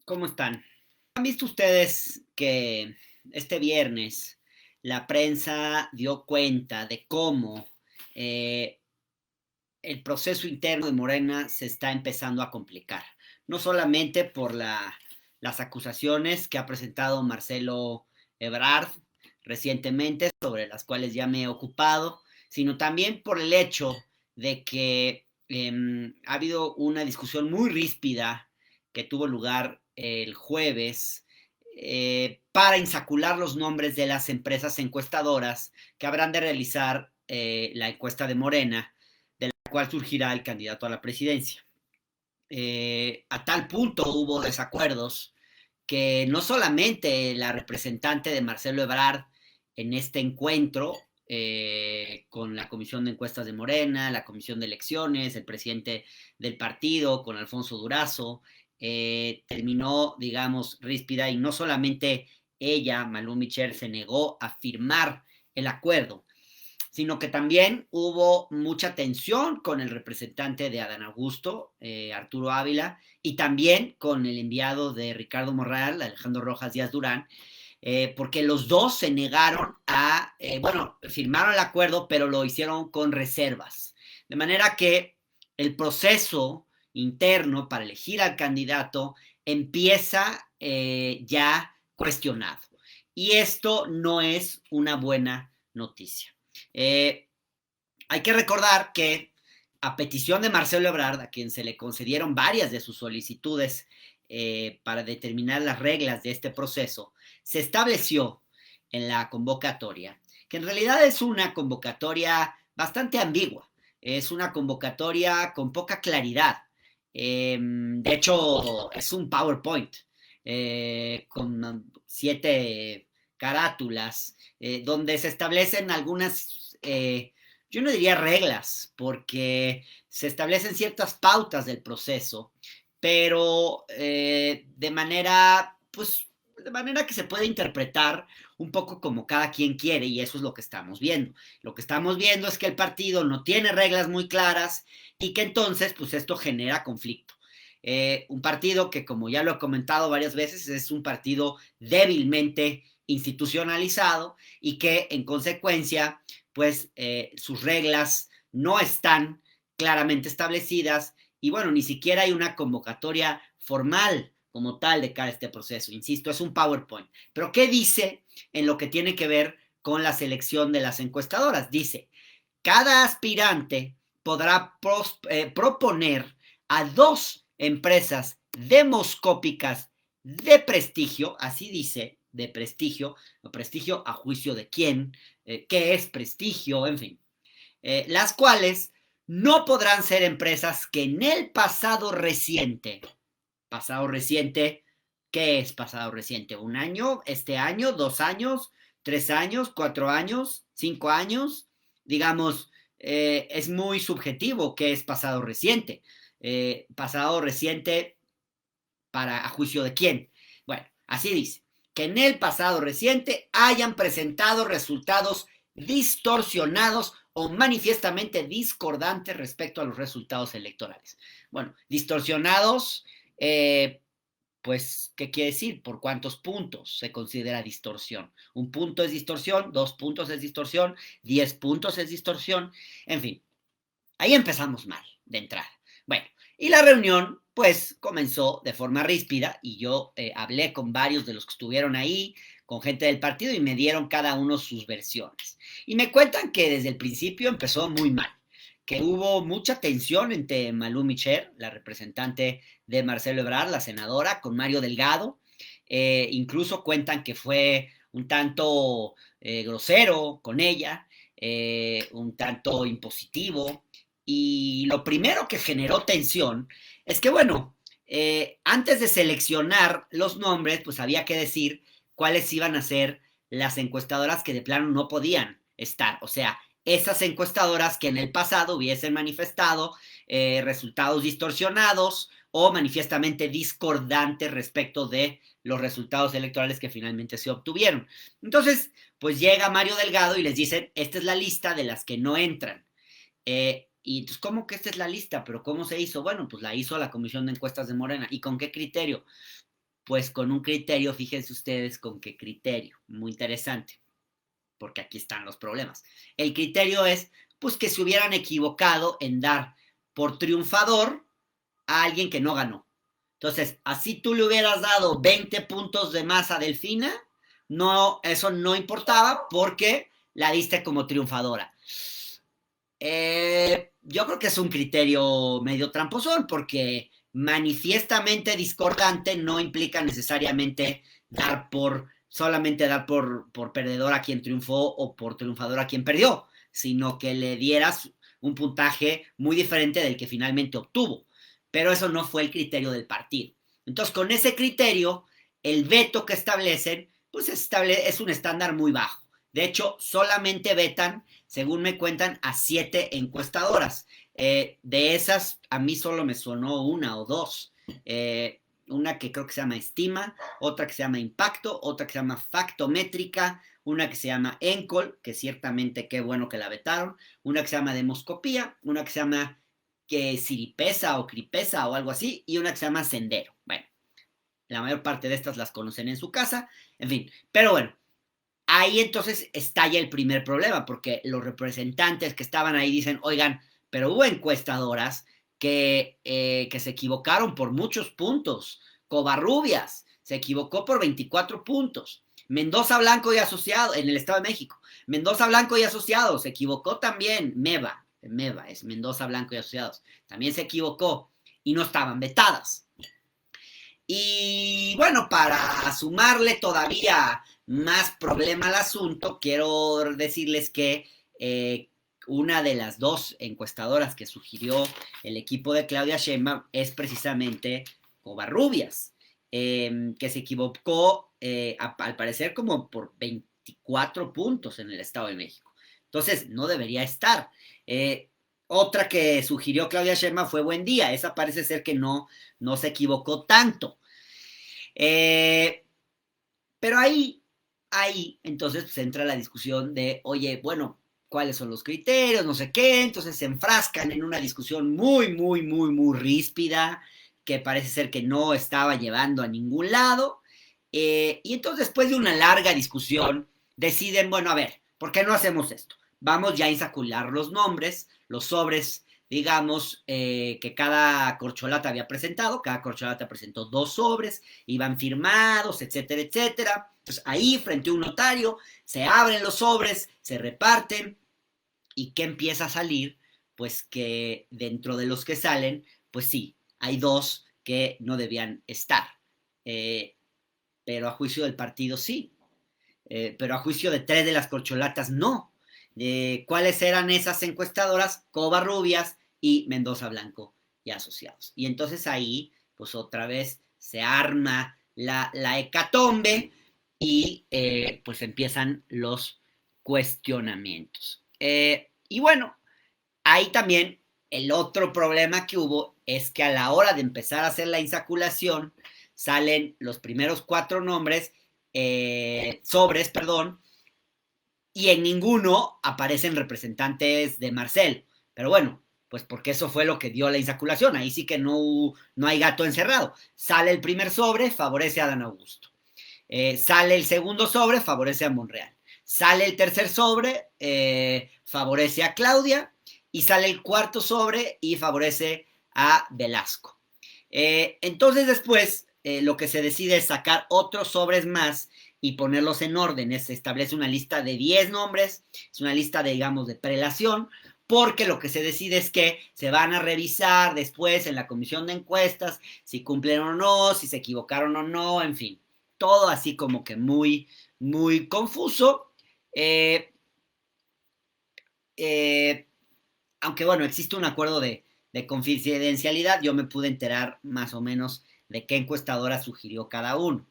¿Cómo están? ¿Han visto ustedes que este viernes la prensa dio cuenta de cómo eh, el proceso interno de Morena se está empezando a complicar? No solamente por las acusaciones que ha presentado Marcelo Ebrard recientemente, sobre las cuales ya me he ocupado, sino también por el hecho de que ha habido una discusión muy ríspida que tuvo lugar el jueves para insacular los nombres de las empresas encuestadoras que habrán de realizar la encuesta de Morena, de la cual surgirá el candidato a la presidencia. A tal punto hubo desacuerdos que no solamente la representante de Marcelo Ebrard en este encuentro con la Comisión de Encuestas de Morena, la Comisión de Elecciones, el presidente del partido, con Alfonso Durazo, terminó, digamos, ríspida y no solamente ella, Malú Michel, se negó a firmar el acuerdo, sino que también hubo mucha tensión con el representante de Adán Augusto, Arturo Ávila, y también con el enviado de Ricardo Monreal, Alejandro Rojas Díaz Durán, porque los dos se negaron bueno, firmaron el acuerdo, pero lo hicieron con reservas. De manera que el proceso interno para elegir al candidato empieza ya cuestionado. Y esto no es una buena noticia. Eh, Hay que recordar que a petición de Marcelo Ebrard, a quien se le concedieron varias de sus solicitudes para determinar las reglas de este proceso, se estableció en la convocatoria, que en realidad es una convocatoria bastante ambigua, es una convocatoria con poca claridad. De hecho, es un PowerPoint con 7 carátulas, donde se establecen algunas, yo no diría reglas, porque se establecen ciertas pautas del proceso, pero de manera que se puede interpretar un poco como cada quien quiere, y eso es lo que estamos viendo. Lo que estamos viendo es que el partido no tiene reglas muy claras y que entonces, pues esto genera conflicto. Un partido que, como ya lo he comentado varias veces, es un partido débilmente institucionalizado y que en consecuencia, pues sus reglas no están claramente establecidas y bueno, ni siquiera hay una convocatoria formal como tal de cara a este proceso. Insisto, es un PowerPoint. Pero ¿qué dice en lo que tiene que ver con la selección de las encuestadoras? Dice, cada aspirante podrá proponer a 2 empresas demoscópicas de prestigio, así dice, de prestigio, o prestigio a juicio de quién, qué es prestigio, en fin, las cuales no podrán ser empresas que en el pasado reciente, ¿qué es pasado reciente? ¿Un año? ¿Este año? ¿2 años? ¿3 años? ¿4 años? ¿5 años? Digamos, es muy subjetivo qué es pasado reciente. Pasado reciente para a juicio de quién. Bueno, así dice, que en el pasado reciente hayan presentado resultados distorsionados o manifiestamente discordantes respecto a los resultados electorales. Bueno, distorsionados, pues, ¿qué quiere decir? ¿Por cuántos puntos se considera distorsión? Un punto es distorsión, 2 puntos es distorsión, 10 puntos es distorsión, en fin, ahí empezamos mal, de entrada. Bueno, y la reunión, pues, comenzó de forma ríspida y yo hablé con varios de los que estuvieron ahí, con gente del partido y me dieron cada uno sus versiones. Y me cuentan que desde el principio empezó muy mal, que hubo mucha tensión entre Malú Michel, la representante de Marcelo Ebrard, la senadora, con Mario Delgado. Incluso cuentan que fue un tanto grosero con ella, un tanto impositivo, y lo primero que generó tensión es que, bueno, antes de seleccionar los nombres, pues había que decir cuáles iban a ser las encuestadoras que de plano no podían estar. O sea, esas encuestadoras que en el pasado hubiesen manifestado resultados distorsionados o manifiestamente discordantes respecto de los resultados electorales que finalmente se obtuvieron. Entonces, pues llega Mario Delgado y les dicen, esta es la lista de las que no entran. Y entonces, ¿cómo que esta es la lista? ¿Pero cómo se hizo? Bueno, pues la hizo la Comisión de Encuestas de Morena. ¿Y con qué criterio? pues con un criterio, fíjense ustedes con qué criterio, muy interesante, porque aquí están los problemas. El criterio es, pues que se hubieran equivocado en dar por triunfador a alguien que no ganó. Entonces, así tú le hubieras dado 20 puntos de más a Delfina, no, eso no importaba porque la diste como triunfadora. Yo creo que es un criterio medio tramposón porque manifiestamente discordante no implica necesariamente solamente dar por perdedor a quien triunfó o por triunfador a quien perdió, sino que le dieras un puntaje muy diferente del que finalmente obtuvo. Pero eso no fue el criterio del partido. Entonces, con ese criterio, el veto que establecen, pues es un estándar muy bajo. De hecho, solamente vetan, según me cuentan, a 7 encuestadoras. De esas, a mí solo me sonó una o dos. Una que creo que se llama Estima, otra que se llama Impacto, otra que se llama Factométrica, una que se llama Encol, que ciertamente qué bueno que la vetaron, una que se llama Demoscopía, una que se llama Siripesa o Cripesa o algo así, y una que se llama Sendero. Bueno, la mayor parte de estas las conocen en su casa, en fin, pero bueno, ahí entonces estalla el primer problema, porque los representantes que estaban ahí dicen, oigan, pero hubo encuestadoras que se equivocaron por muchos puntos. Covarrubias se equivocó por 24 puntos. Mendoza Blanco y Asociado, en el Estado de México. Mendoza Blanco y Asociados, se equivocó también. Meva es Mendoza Blanco y Asociados. También se equivocó y no estaban vetadas. Y bueno, para sumarle todavía más problema al asunto, quiero decirles que una de las dos encuestadoras que sugirió el equipo de Claudia Sheinbaum es precisamente Covarrubias, que se equivocó al parecer como por 24 puntos en el Estado de México. Entonces, no debería estar. Otra que sugirió Claudia Sheinbaum fue Buendía. Esa parece ser que no se equivocó tanto. Pero ahí, entonces pues entra la discusión de, oye, bueno, ¿cuáles son los criterios? No sé qué. Entonces se enfrascan en una discusión muy, muy, muy, muy ríspida, que parece ser que no estaba llevando a ningún lado. Y entonces, después de una larga discusión, deciden, bueno, a ver, ¿por qué no hacemos esto? Vamos ya a insacular los nombres, los sobres, digamos, que cada corcholata había presentado. Cada corcholata presentó 2 sobres, iban firmados, etcétera, etcétera. Pues ahí, frente a un notario, se abren los sobres, se reparten, ¿y qué empieza a salir? Pues que dentro de los que salen, pues sí, hay 2 que no debían estar. Pero a juicio del partido sí. Pero a juicio de 3 de las corcholatas no. ¿Cuáles eran esas encuestadoras? Covarrubias y Mendoza Blanco y Asociados. Y entonces ahí, pues otra vez se arma la hecatombe y pues empiezan los cuestionamientos. Y bueno, ahí también el otro problema que hubo es que a la hora de empezar a hacer la insaculación, salen los primeros 4 nombres, sobres, perdón, y en ninguno aparecen representantes de Marcel. Pero bueno, pues porque eso fue lo que dio la insaculación. Ahí sí que no hay gato encerrado. Sale el primer sobre, favorece a Adán Augusto. Sale el segundo sobre, favorece a Monreal. Sale el tercer sobre, favorece a Claudia. Y sale el cuarto sobre y favorece a Velasco. Entonces después lo que se decide es sacar otros sobres más y ponerlos en orden. Se establece una lista de 10 nombres, es una lista de, digamos, de prelación, porque lo que se decide es que se van a revisar después en la comisión de encuestas si cumplieron o no, si se equivocaron o no, en fin, todo así como que muy, muy confuso. Aunque bueno, existe un acuerdo de confidencialidad, yo me pude enterar más o menos de qué encuestadora sugirió cada uno.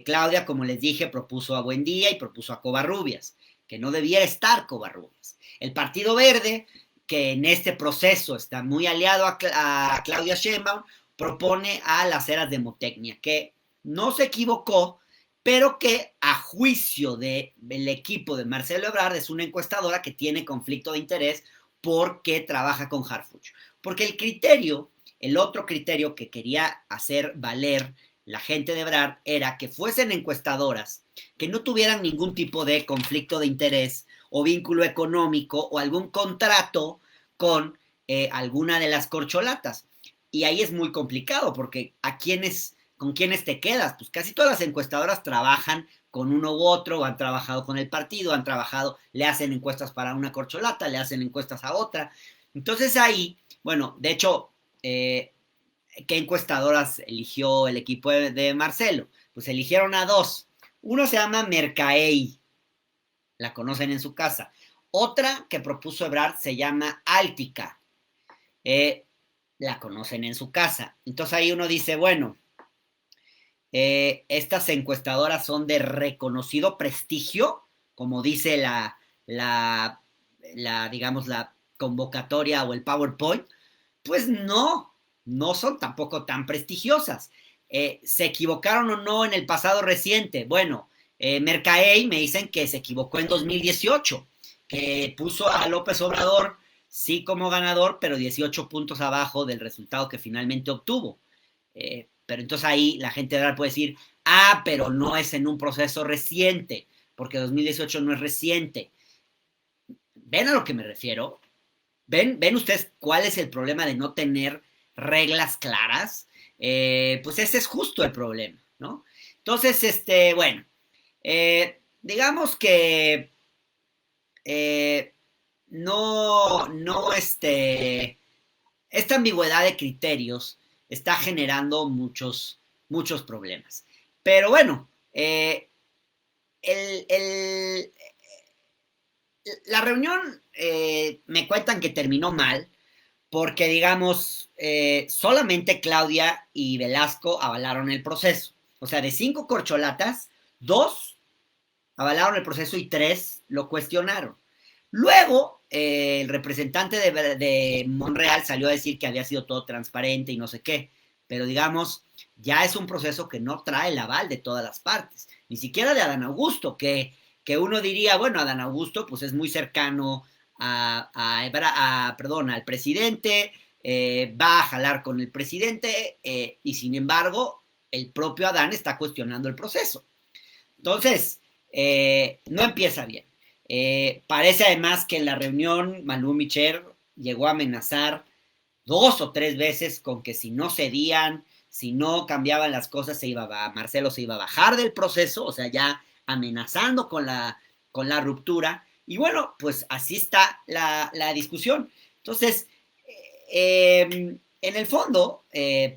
Claudia, como les dije, propuso a Buendía y propuso a Covarrubias, que no debiera estar Covarrubias. El Partido Verde, que en este proceso está muy aliado a Claudia Sheinbaum, propone a las Heras Demotecnia, que no se equivocó, pero que a juicio del equipo de Marcelo Ebrard es una encuestadora que tiene conflicto de interés porque trabaja con Harfuch. Porque el otro criterio que quería hacer valer la gente de Ebrard era que fuesen encuestadoras que no tuvieran ningún tipo de conflicto de interés o vínculo económico o algún contrato con alguna de las corcholatas. Y ahí es muy complicado porque ¿con quiénes te quedas? Pues casi todas las encuestadoras trabajan con uno u otro, o han trabajado con el partido, le hacen encuestas para una corcholata, le hacen encuestas a otra. Entonces ahí, bueno, de hecho, ¿qué encuestadoras eligió el equipo de Marcelo? Pues eligieron a dos. Uno se llama Mercaei, la conocen en su casa. Otra que propuso Ebrard se llama Altica, la conocen en su casa. Entonces ahí uno dice, bueno, estas encuestadoras son de reconocido prestigio, como dice digamos, la convocatoria o el PowerPoint. Pues no son tampoco tan prestigiosas. ¿Se equivocaron o no en el pasado reciente? Bueno, Mercaey me dicen que se equivocó en 2018, que puso a López Obrador sí como ganador, pero 18 puntos abajo del resultado que finalmente obtuvo. Pero entonces ahí la gente puede decir, pero no es en un proceso reciente, porque 2018 no es reciente. ¿Ven a lo que me refiero? ¿Ven ustedes cuál es el problema de no tener reglas claras? Pues ese es justo el problema, ¿no? Entonces, bueno, digamos que no, esta ambigüedad de criterios está generando muchos problemas. Pero bueno, el, el, la reunión me cuentan que terminó mal, porque digamos, solamente Claudia y Velasco avalaron el proceso. O sea, de 5 corcholatas, 2 avalaron el proceso y 3 lo cuestionaron. Luego, el representante de Monreal salió a decir que había sido todo transparente y no sé qué, pero digamos, ya es un proceso que no trae el aval de todas las partes, ni siquiera de Adán Augusto, que uno diría, bueno, Adán Augusto pues es muy cercano al presidente, va a jalar con el presidente, y sin embargo, el propio Adán está cuestionando el proceso. Entonces, no empieza bien. Parece además que en la reunión Malú Micher llegó a amenazar 2 o 3 veces con que si no cedían, si no cambiaban las cosas, Marcelo se iba a bajar del proceso, o sea, ya amenazando con la ruptura. Y bueno, pues así está la discusión. Entonces, en el fondo,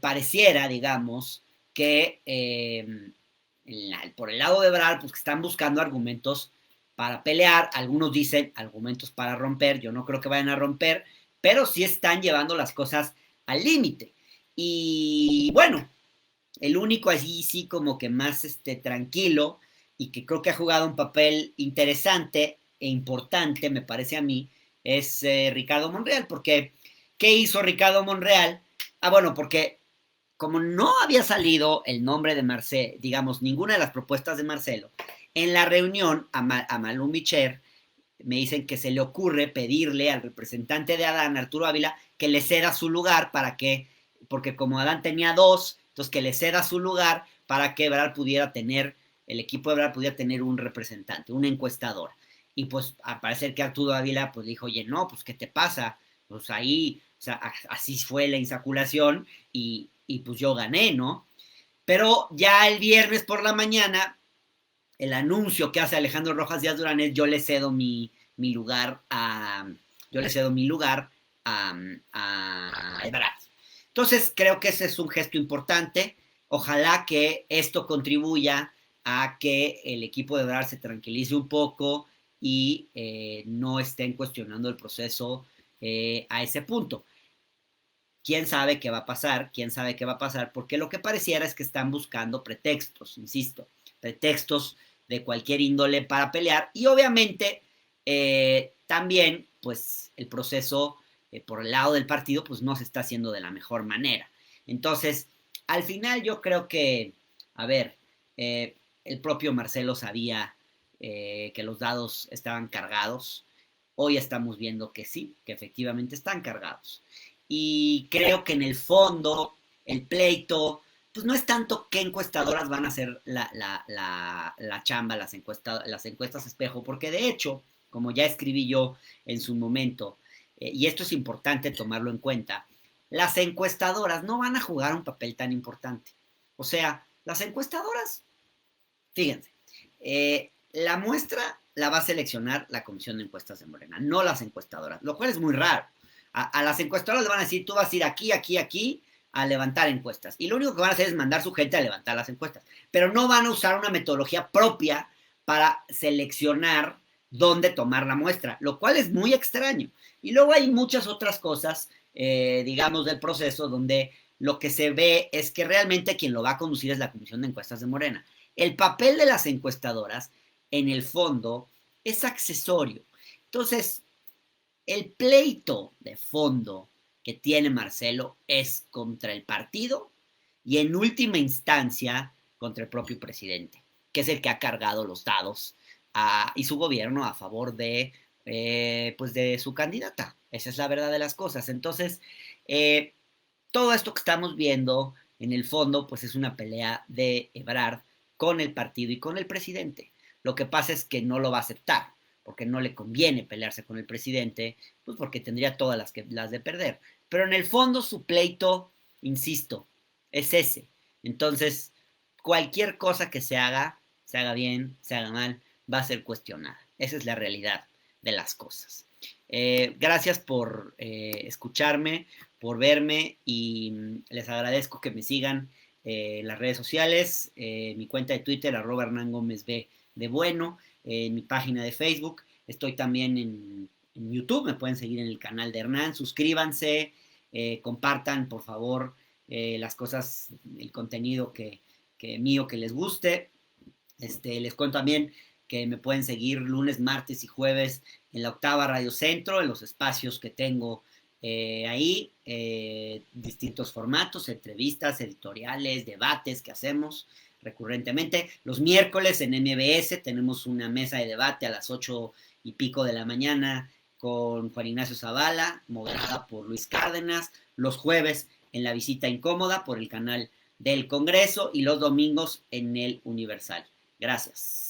pareciera, digamos, que por el lado de Ebrard, pues que están buscando argumentos para pelear, algunos dicen argumentos para romper, yo no creo que vayan a romper, pero sí están llevando las cosas al límite. Y bueno, el único allí sí como que más tranquilo y que creo que ha jugado un papel interesante e importante, me parece a mí, es Ricardo Monreal, porque ¿qué hizo Ricardo Monreal? Bueno, porque como no había salido el nombre de Marcelo, digamos, ninguna de las propuestas de Marcelo, en la reunión a Malú Micher me dicen que se le ocurre pedirle al representante de Adán, Arturo Ávila, que le ceda su lugar porque como Adán tenía 2, entonces que le ceda su lugar para que el equipo de Ebrard pudiera tener un representante, un encuestador. Y pues al parecer que Arturo Ávila pues dijo, oye, no, pues ¿qué te pasa? Pues ahí, o sea, así fue la insaculación y pues yo gané, ¿no? Pero ya el viernes por la mañana el anuncio que hace Alejandro Rojas Díaz Durán es yo le cedo mi lugar a Ebrard. Entonces creo que ese es un gesto importante. Ojalá que esto contribuya a que el equipo de Ebrard se tranquilice un poco y no estén cuestionando el proceso a ese punto. ¿Quién sabe qué va a pasar? ¿Quién sabe qué va a pasar? Porque lo que pareciera es que están buscando pretextos, insisto, pretextos de cualquier índole para pelear y obviamente también pues el proceso por el lado del partido pues no se está haciendo de la mejor manera. Entonces, al final yo creo que, a ver, el propio Marcelo sabía que los dados estaban cargados. Hoy estamos viendo que sí, que efectivamente están cargados. Y creo que en el fondo el pleito pues no es tanto qué encuestadoras van a hacer la chamba, las encuestas espejo, porque de hecho, como ya escribí yo en su momento, y esto es importante tomarlo en cuenta, las encuestadoras no van a jugar un papel tan importante. O sea, las encuestadoras, fíjense, la muestra la va a seleccionar la Comisión de Encuestas de Morena, no las encuestadoras, lo cual es muy raro. A las encuestadoras le van a decir, tú vas a ir aquí, aquí, aquí, a levantar encuestas. Y lo único que van a hacer es mandar su gente a levantar las encuestas. Pero no van a usar una metodología propia para seleccionar dónde tomar la muestra, lo cual es muy extraño. Y luego hay muchas otras cosas, digamos, del proceso donde lo que se ve es que realmente quien lo va a conducir es la Comisión de Encuestas de Morena. El papel de las encuestadoras, en el fondo, es accesorio. Entonces, el pleito de fondo que tiene Marcelo es contra el partido y en última instancia contra el propio presidente, que es el que ha cargado los dados y su gobierno a favor pues de su candidata. Esa es la verdad de las cosas. Entonces, todo esto que estamos viendo, en el fondo, pues es una pelea de Ebrard con el partido y con el presidente. Lo que pasa es que no lo va a aceptar, porque no le conviene pelearse con el presidente, pues porque tendría todas las de perder. Pero en el fondo su pleito, insisto, es ese. Entonces, cualquier cosa que se haga bien, se haga mal, va a ser cuestionada. Esa es la realidad de las cosas. Gracias por escucharme, por verme y les agradezco que me sigan en las redes sociales, mi cuenta de Twitter, @Hernán Gómez B de Bueno, en mi página de Facebook, estoy también en YouTube, me pueden seguir en el canal de Hernán, suscríbanse, compartan por favor las cosas, el contenido que mío que les guste. Les cuento también que me pueden seguir lunes, martes y jueves en la Octava Radio Centro, en los espacios que tengo ahí, distintos formatos, entrevistas, editoriales, debates que hacemos recurrentemente. Los miércoles en MBS tenemos una mesa de debate a las 8:00 de la mañana con Juan Ignacio Zavala, moderada por Luis Cárdenas. Los jueves en La Visita Incómoda por el canal del Congreso y los domingos en el Universal. Gracias.